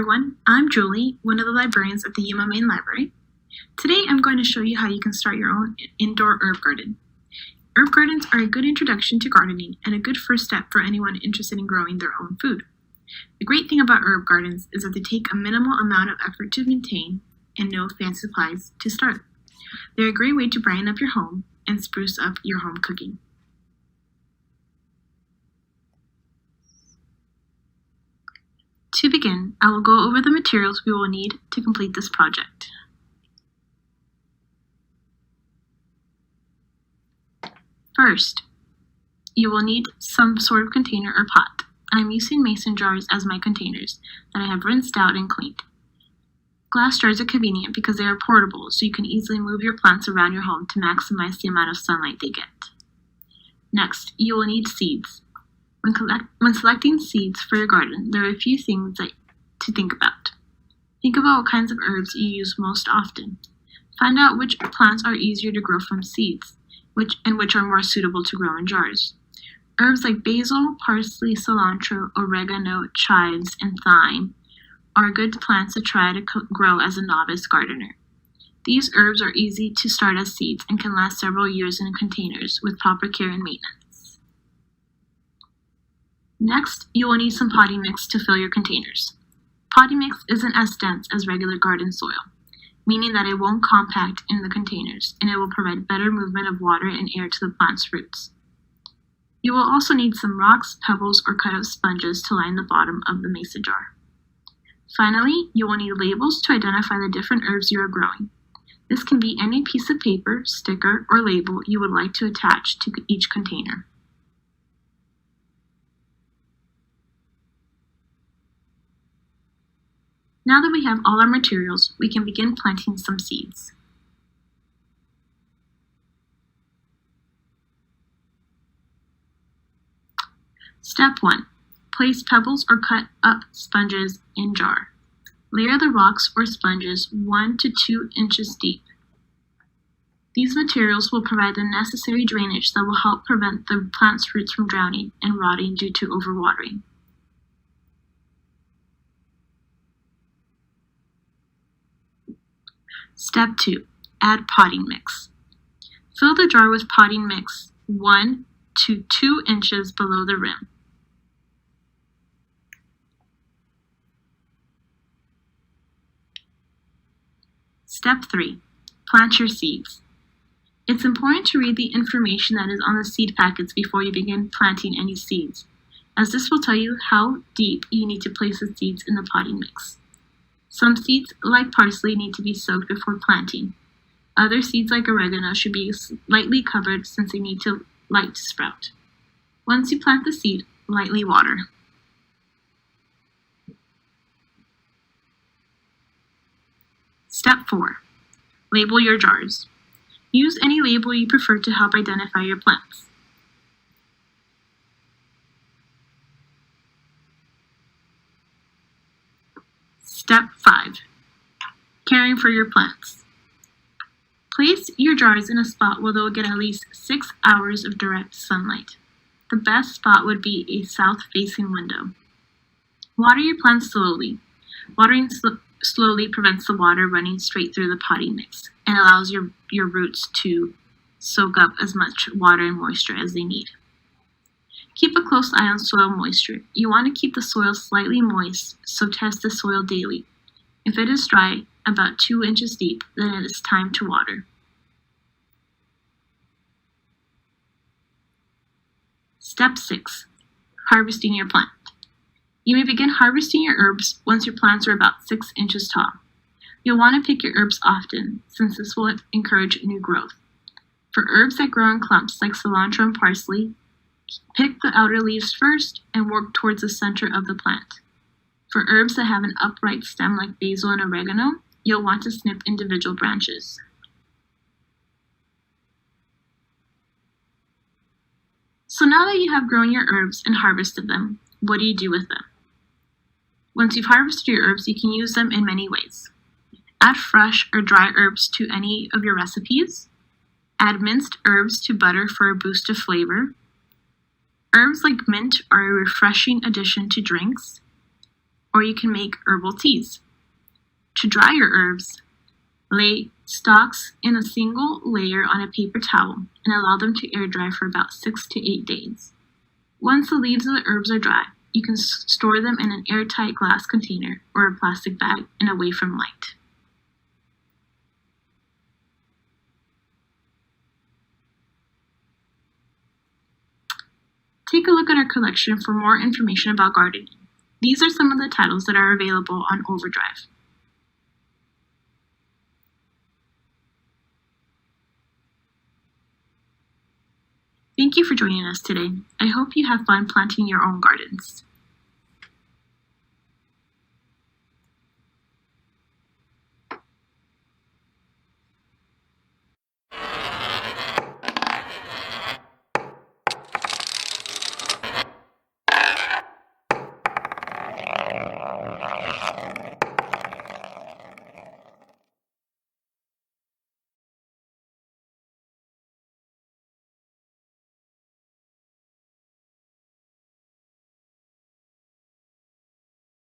everyone, I'm Julie, one of the librarians at the Yuma Main Library. Today I'm going to show you how you can start your own indoor herb garden. Herb gardens are a good introduction to gardening and a good first step for anyone interested in growing their own food. The great thing about herb gardens is that they take a minimal amount of effort to maintain and no fancy supplies to start. They're a great way to brighten up your home and spruce up your home cooking. To begin, I will go over the materials we will need to complete this project. First, you will need some sort of container or pot. I'm using mason jars as my containers that I have rinsed out and cleaned. Glass jars are convenient because they are portable, so you can easily move your plants around your home to maximize the amount of sunlight they get. Next, you will need seeds. When selecting seeds for your garden, there are a few things to think about. Think about what kinds of herbs you use most often. Find out which plants are easier to grow from seeds, which are more suitable to grow in jars. Herbs like basil, parsley, cilantro, oregano, chives, and thyme are good plants to try to grow as a novice gardener. These herbs are easy to start as seeds and can last several years in containers with proper care and maintenance. Next, you will need some potting mix to fill your containers. Potting mix isn't as dense as regular garden soil, meaning that it won't compact in the containers, and it will provide better movement of water and air to the plant's roots. You will also need some rocks, pebbles, or cut-up sponges to line the bottom of the mason jar. Finally, you will need labels to identify the different herbs you are growing. This can be any piece of paper, sticker, or label you would like to attach to each container. Now that we have all our materials, we can begin planting some seeds. Step 1. Place pebbles or cut up sponges in jar. Layer the rocks or sponges 1 to 2 inches deep. These materials will provide the necessary drainage that will help prevent the plant's roots from drowning and rotting due to overwatering. Step 2. Add potting mix. Fill the jar with potting mix 1 to 2 inches below the rim. Step 3. Plant your seeds. It's important to read the information that is on the seed packets before you begin planting any seeds, as this will tell you how deep you need to place the seeds in the potting mix. Some seeds, like parsley, need to be soaked before planting. Other seeds, like oregano, should be lightly covered since they need light to sprout. Once you plant the seed, lightly water. Step 4. Label your jars. Use any label you prefer to help identify your plants. Step 5. Caring for your plants. Place your jars in a spot where they'll get at least 6 hours of direct sunlight. The best spot would be a south-facing window. Water your plants slowly. Watering slowly prevents the water running straight through the potting mix and allows your roots to soak up as much water and moisture as they need. Keep a close eye on soil moisture. You want to keep the soil slightly moist, so test the soil daily. If it is dry, about 2 inches deep, then it is time to water. Step 6. Harvesting your plant. You may begin harvesting your herbs once your plants are about 6 inches tall. You'll want to pick your herbs often, since this will encourage new growth. For herbs that grow in clumps like cilantro and parsley, pick the outer leaves first and work towards the center of the plant. For herbs that have an upright stem like basil and oregano, you'll want to snip individual branches. So now that you have grown your herbs and harvested them, what do you do with them? Once you've harvested your herbs, you can use them in many ways. Add fresh or dry herbs to any of your recipes. Add minced herbs to butter for a boost of flavor. Herbs like mint are a refreshing addition to drinks. or you can make herbal teas. To dry your herbs, lay stalks in a single layer on a paper towel and allow them to air dry for about 6 to 8 days. Once the leaves of the herbs are dry, you can store them in an airtight glass container or a plastic bag and away from light. Take a look at our collection for more information about gardening. These are some of the titles that are available on Overdrive. Thank you for joining us today. I hope you have fun planting your own gardens.